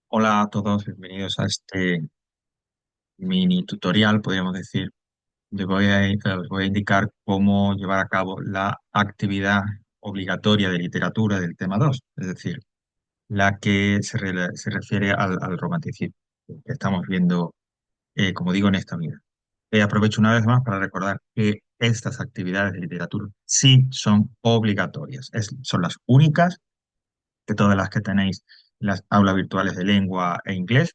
Hola a todos, bienvenidos a este mini tutorial, podríamos decir. Os voy a indicar cómo llevar a cabo la actividad obligatoria de literatura del tema 2, es decir, la que se refiere al romanticismo que estamos viendo, como digo, en esta unidad. Aprovecho una vez más para recordar que estas actividades de literatura sí son obligatorias, son las únicas de todas las que tenéis en las aulas virtuales de lengua e inglés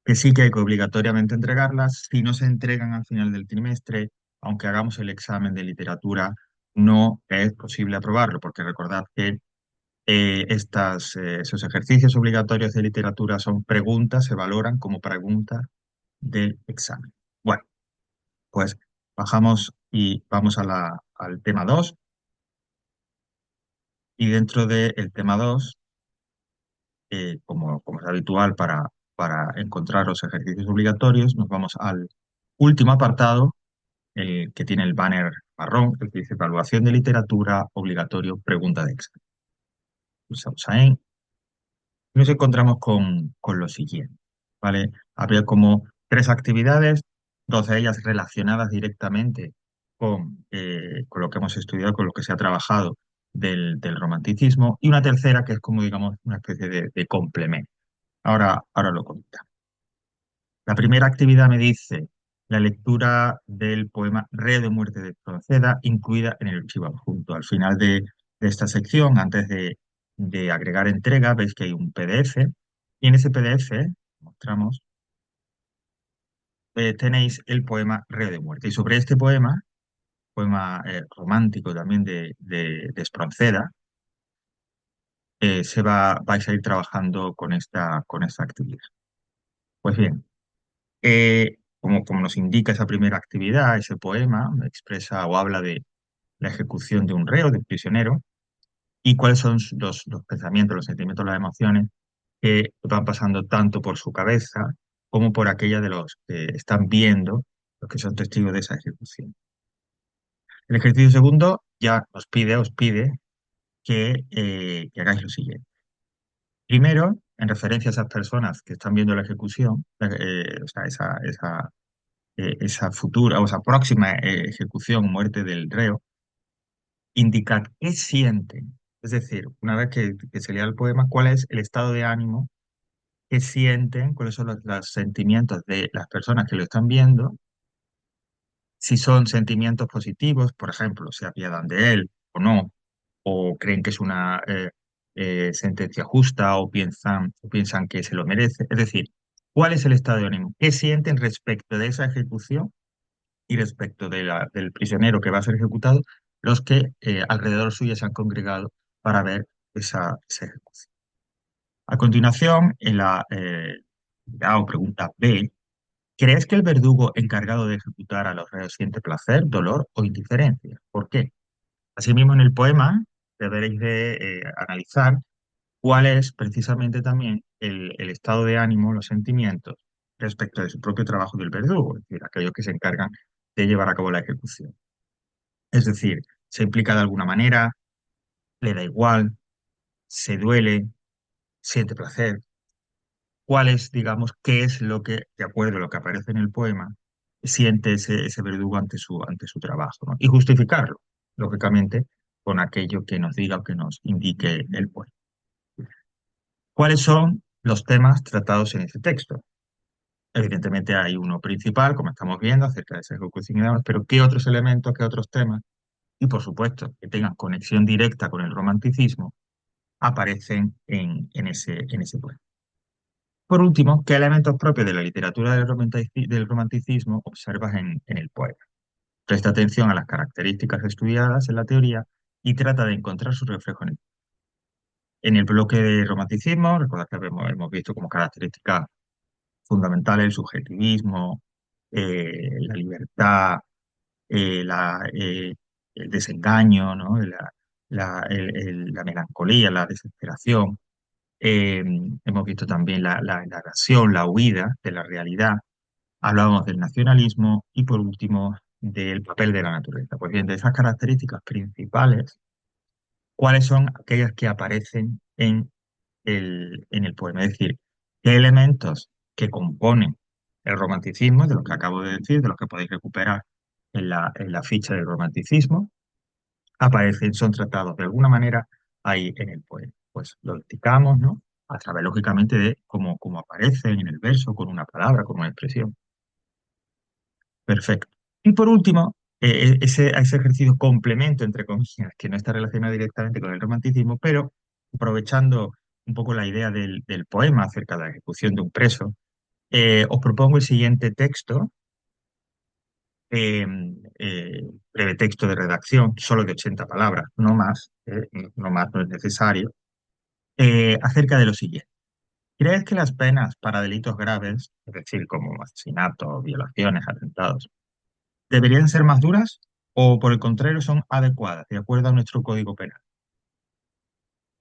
que sí que hay que obligatoriamente entregarlas. Si no se entregan al final del trimestre, aunque hagamos el examen de literatura, no es posible aprobarlo, porque recordad que esos ejercicios obligatorios de literatura son preguntas, se valoran como preguntas del examen. Bueno, pues bajamos y vamos al tema 2 y dentro del tema 2 como es habitual para encontrar los ejercicios obligatorios, nos vamos al último apartado, el que tiene el banner marrón, el que dice evaluación de literatura obligatorio, pregunta de examen. Pulsamos ahí y nos encontramos con lo siguiente, ¿vale? Habría como tres actividades, dos de ellas relacionadas directamente con lo que hemos estudiado, con lo que se ha trabajado del romanticismo, y una tercera que es como, digamos, una especie de complemento. Ahora lo comenta. La primera actividad me dice la lectura del poema Reo de muerte de Proceda, incluida en el archivo adjunto. Al final de esta sección, antes de agregar entrega, veis que hay un PDF y en ese PDF, mostramos, tenéis el poema Reo de muerte. Y sobre este poema romántico también de Espronceda, vais a ir trabajando con esta actividad. Pues bien. Como nos indica esa primera actividad, ese poema expresa o habla de la ejecución de un reo, de un prisionero, y cuáles son los pensamientos, los sentimientos, las emociones que van pasando tanto por su cabeza como por aquella de los que están viendo, los que son testigos de esa ejecución. El ejercicio segundo ya os pide que hagáis lo siguiente. Primero, en referencia a esas personas que están viendo la ejecución, o sea, esa futura o esa próxima ejecución o muerte del reo, indicar qué sienten. Es decir, una vez que se lea el poema, cuál es el estado de ánimo que sienten, cuáles son los sentimientos de las personas que lo están viendo, si son sentimientos positivos, por ejemplo, se apiadan de él o no, o creen que es una sentencia justa o piensan que se lo merece. Es decir, ¿cuál es el estado de ánimo? ¿Qué sienten respecto de esa ejecución y respecto del prisionero que va a ser ejecutado, los que alrededor suyo se han congregado para ver esa ejecución? A continuación, en la o pregunta B, ¿crees que el verdugo encargado de ejecutar a los reos siente placer, dolor o indiferencia? ¿Por qué? Asimismo, en el poema deberéis de analizar cuál es precisamente también el estado de ánimo, los sentimientos respecto de su propio trabajo del verdugo, es decir, aquellos que se encargan de llevar a cabo la ejecución. Es decir, se implica de alguna manera, le da igual, se duele, siente placer. ¿Cuál es, digamos, qué es lo que, de acuerdo a lo que aparece en el poema, siente ese verdugo ante su trabajo, ¿no? Y justificarlo, lógicamente, con aquello que nos diga o que nos indique el poema. ¿Cuáles son los temas tratados en ese texto? Evidentemente hay uno principal, como estamos viendo, acerca de esa ejecución y demás, pero ¿qué otros elementos, qué otros temas? Y por supuesto, que tengan conexión directa con el romanticismo, aparecen en ese poema. Por último, ¿qué elementos propios de la literatura del romanticismo observas en el poema? Presta atención a las características estudiadas en la teoría y trata de encontrar su reflejo en el bloque de romanticismo. Recordad que hemos visto como características fundamentales el subjetivismo, la libertad, el desengaño, ¿no? La melancolía, la desesperación. Eh, Hemos visto también la evasión, la huida de la realidad. Hablábamos del nacionalismo y por último del papel de la naturaleza. Pues bien, de esas características principales, ¿cuáles son aquellas que aparecen en el poema? Es decir, qué elementos que componen el romanticismo, de los que acabo de decir, de los que podéis recuperar en la ficha del romanticismo, aparecen, son tratados de alguna manera ahí en el poema. Pues lo indicamos, ¿no? A través, lógicamente, de cómo aparecen en el verso, con una palabra, con una expresión. Perfecto. Y por último, ese ejercicio complemento, entre comillas, que no está relacionado directamente con el romanticismo, pero aprovechando un poco la idea del poema acerca de la ejecución de un preso, os propongo el siguiente texto, eh, eh, breve texto de redacción, solo de 80 palabras, no más, no más, no es necesario, acerca de lo siguiente. ¿Crees que las penas para delitos graves, es decir, como asesinatos, violaciones, atentados, deberían ser más duras o por el contrario son adecuadas, de acuerdo a nuestro Código Penal?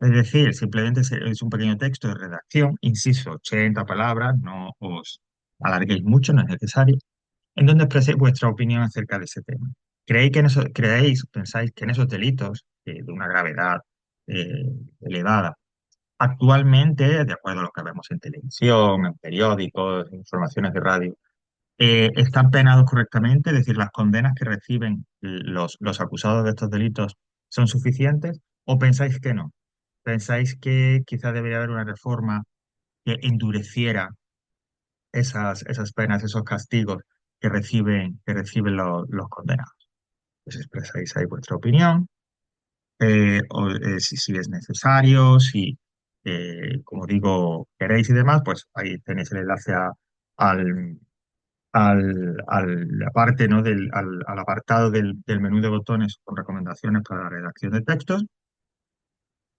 Es decir, simplemente es un pequeño texto de redacción, insisto, 80 palabras, no os alarguéis mucho, no es necesario, en donde expreséis vuestra opinión acerca de ese tema. Pensáis que en esos delitos de una gravedad eh, elevada, actualmente, de acuerdo a lo que vemos en televisión, en periódicos, en informaciones de radio, están penados correctamente? Es decir, las condenas que reciben los acusados de estos delitos son suficientes, o pensáis que no? ¿Pensáis que quizás debería haber una reforma que endureciera esas penas, esos castigos que reciben los condenados? Pues expresáis ahí vuestra opinión, si es necesario, si, como digo, queréis y demás, pues ahí tenéis el enlace al, la parte, ¿no? Al apartado del menú de botones con recomendaciones para la redacción de textos.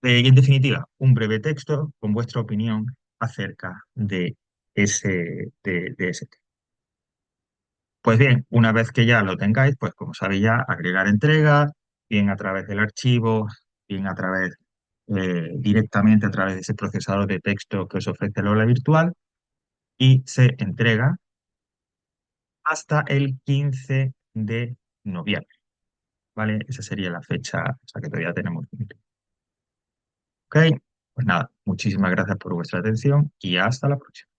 Y en definitiva, un breve texto con vuestra opinión acerca de ese tema. Pues bien, una vez que ya lo tengáis, pues como sabéis ya, agregar entrega, bien a través del archivo, bien a través, directamente a través de ese procesador de texto que os ofrece el aula virtual, y se entrega hasta el 15 de noviembre, ¿vale? Esa sería la fecha, o sea que todavía tenemos tiempo. Ok, pues nada, muchísimas gracias por vuestra atención y hasta la próxima.